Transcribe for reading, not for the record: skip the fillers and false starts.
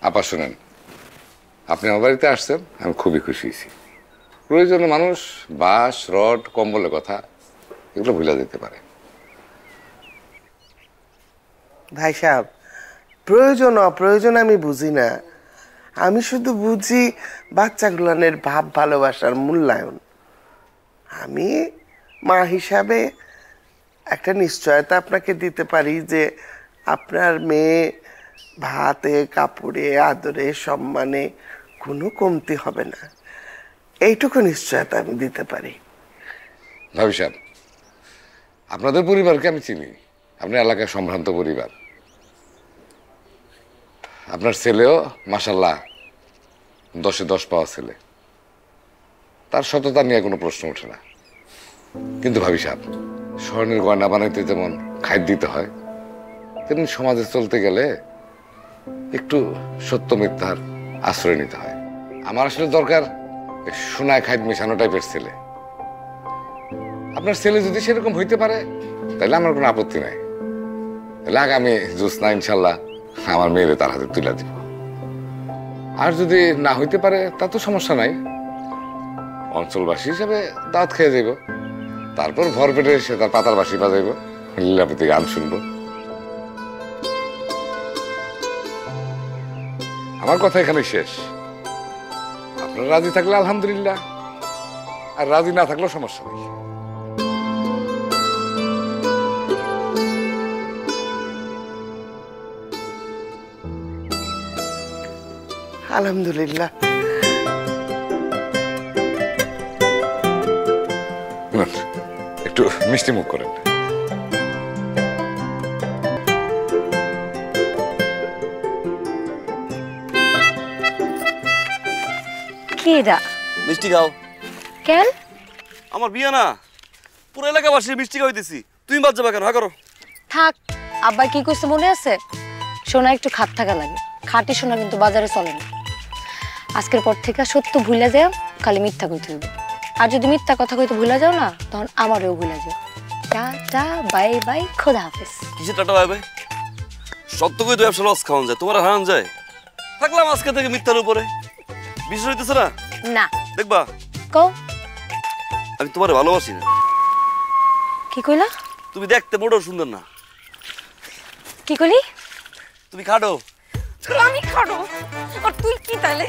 আপা শুনেন, আপনি আমার বাড়িতে আসছেন, আমি খুবই খুশি হয়েছি। প্রয়োজনে মানুষ বাঁশ, রড, কম্বলের কথা এগুলো ভুলে দিতে পারে। ভাই সাহেব, প্রয়োজন অপ্রয়োজন আমি বুঝি না। আমি শুধু বুঝি বাচ্চাগুলানের ভাব ভালোবাসার মূল্যায়ন। আমি মা হিসাবে একটা নিশ্চয়তা আপনাকে দিতে পারি যে আপনার মেয়ে ভাতে, কাপড়ে, আদরে, সম্মানে কোনো কমতি হবে না, এইটুকু নিশ্চয়তা আমি দিতে পারি। ভাবি সাহেব, আপনাদের পরিবারকে আমি চিনি, আপনি এলাকার সম্ভ্রান্ত পরিবার। আপনার ছেলেও মাশাল্লাহ 10-এ 10 পাওয়া ছেলে, তার সততা নিয়ে কোনো প্রশ্ন ওঠে না। কিন্তু ভাবি সাহেব, স্বর্ণের গয়না বানাইতে যেমন খাইট দিতে হয়, তেমনি সমাজে চলতে গেলে একটু সত্য মিথ্যার আশ্রয় নিতে হয়। আমার আসলে দরকার সোনায় খাইট মেশানো টাইপের ছেলে। আপনার ছেলে যদি সেরকম হইতে পারে তাহলে আমার কোনো আপত্তি নাই। তাহলে আগামী জোৎস্না ইনশাল্লাহ আমার মেয়েরে তার হাতে তুলে দিব। আর যদি না হইতে পারে তা তো সমস্যা নাই, অঞ্চলবাসী হিসেবে দাঁত খেয়ে যাইব, তারপর ভর পেটে এসে তার পাতার বাসি বাজাইব, লীলাপতি গান শুনবো। আমার কথা এখানে শেষ। আপনারা রাজি থাকলে আলহামদুলিল্লাহ, আর রাজি না থাকলেও সমস্যা নেই। আলহামদুলিল্লাহ। একটু মিষ্টি মুখ করেন। কি দা মিষ্টি খাও। কেন? আমার বিয়ে না, পুরো এলাকাবাসী মিষ্টি খাওয়াইতেছি, তুমি বাদ যাবা কেন? হ্যাঁ করো। থাক, আব্বা কি করছে মনে আছে? সোনা একটু খাট থাকা লাগে, খাঁটি সোনা কিন্তু বাজারে চলে না। আজকের পর থেকে সত্য ভুলে যাও, খালি মিথ্যা কইতে হইবে। আর যদি মিথ্যা কথা কইতে ভুলে যাও না, তখন আমারও ভুলে যাও। টাটা বাই বাই, খোদা হাফেজ। কিসের টাটা বাই বাই? সত্য কই তো ব্যবসা লস খাওয়ান যায়, তোমার হারান যায়। থাকলাম আজকে থেকে মিথ্যার উপরে, বিশ্বাস হইতেছে না? না। দেখবা কও। আমি তোমার ভালোবাসি না। কি কইলা? তুমি দেখতে মোটেও সুন্দর না। কি কইলি? তুমি খাটো। আমি খাটো আর তুই কি তাইলে?